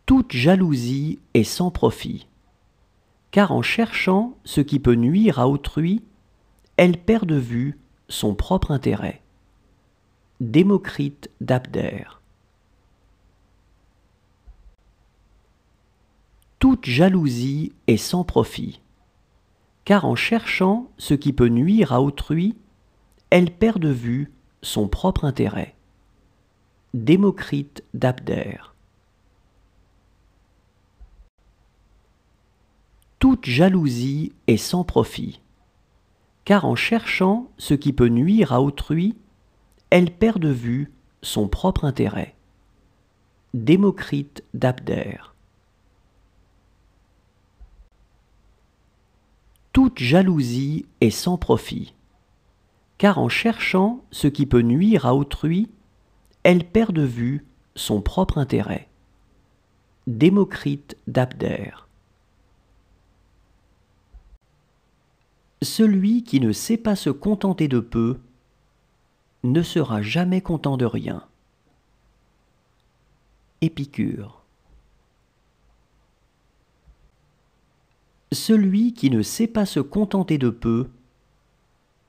Toute jalousie est sans profit, car en cherchant ce qui peut nuire à autrui, elle perd de vue son propre intérêt. Démocrite d'Abdère. Toute jalousie est sans profit, car en cherchant ce qui peut nuire à autrui, elle perd de vue son propre intérêt. Démocrite d'Abdère. Toute jalousie est sans profit, car en cherchant ce qui peut nuire à autrui, elle perd de vue son propre intérêt. Démocrite d'Abdère. Toute jalousie est sans profit, car en cherchant ce qui peut nuire à autrui, elle perd de vue son propre intérêt. Démocrite d'Abdère. Celui qui ne sait pas se contenter de peu ne sera jamais content de rien. Épicure. Celui qui ne sait pas se contenter de peu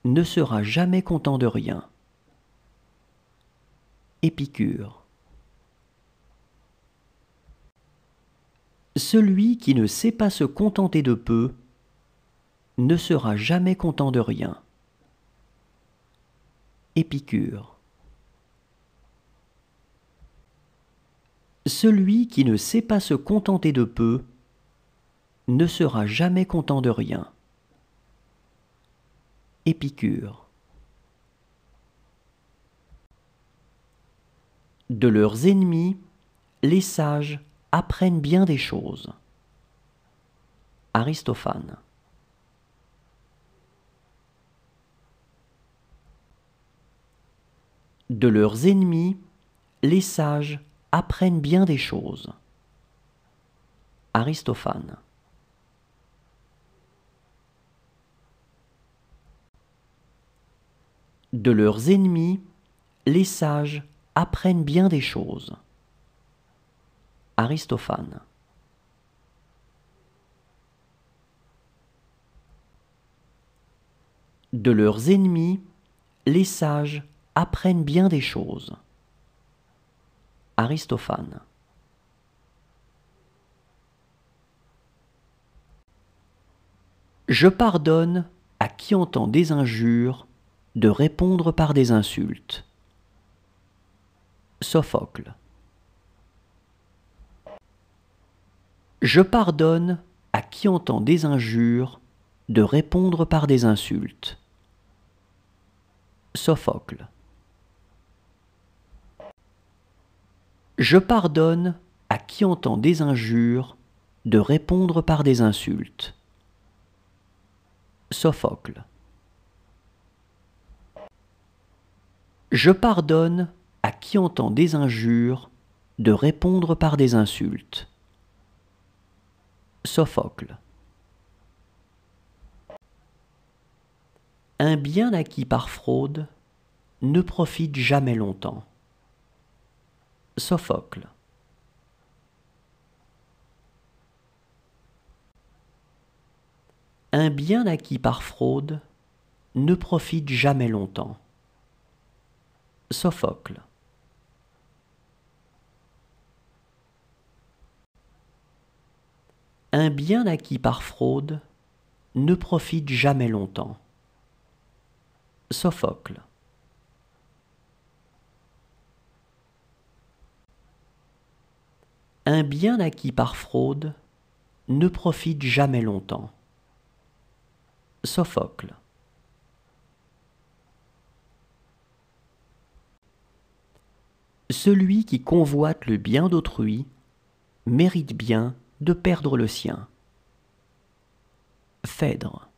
ne sera jamais content de rien. Épicure. Celui qui ne sait pas se contenter de peu ne sera jamais content de rien. Épicure. Celui qui ne sait pas se contenter de peu ne sera jamais content de rien. Épicure. De leurs ennemis, les sages apprennent bien des choses. Aristophane. De leurs ennemis, les sages apprennent bien des choses. Aristophane. De leurs ennemis, les sages apprennent bien des choses. Aristophane. De leurs ennemis, les sages apprennent bien des choses. Aristophane. Je pardonne à qui entend des injures de répondre par des insultes. Sophocle. Je pardonne à qui entend des injures de répondre par des insultes. Sophocle. Je pardonne à qui entend des injures de répondre par des insultes. Sophocle. Je pardonne à qui entend des injures de répondre par des insultes. Sophocle. Un bien acquis par fraude ne profite jamais longtemps. Sophocle. Un bien acquis par fraude ne profite jamais longtemps. Sophocle. Un bien acquis par fraude ne profite jamais longtemps. Sophocle. Un bien acquis par fraude ne profite jamais longtemps. Sophocle. Celui qui convoite le bien d'autrui mérite bien de perdre le sien. Phèdre.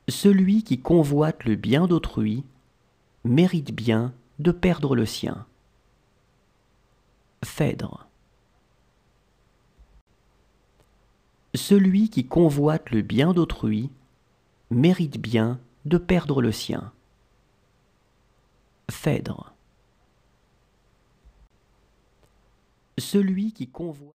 Celui qui convoite le bien d'autrui mérite bien de perdre le sien. Phèdre. Celui qui convoite le bien d'autrui mérite bien de perdre le sien. Phèdre. celui qui convoite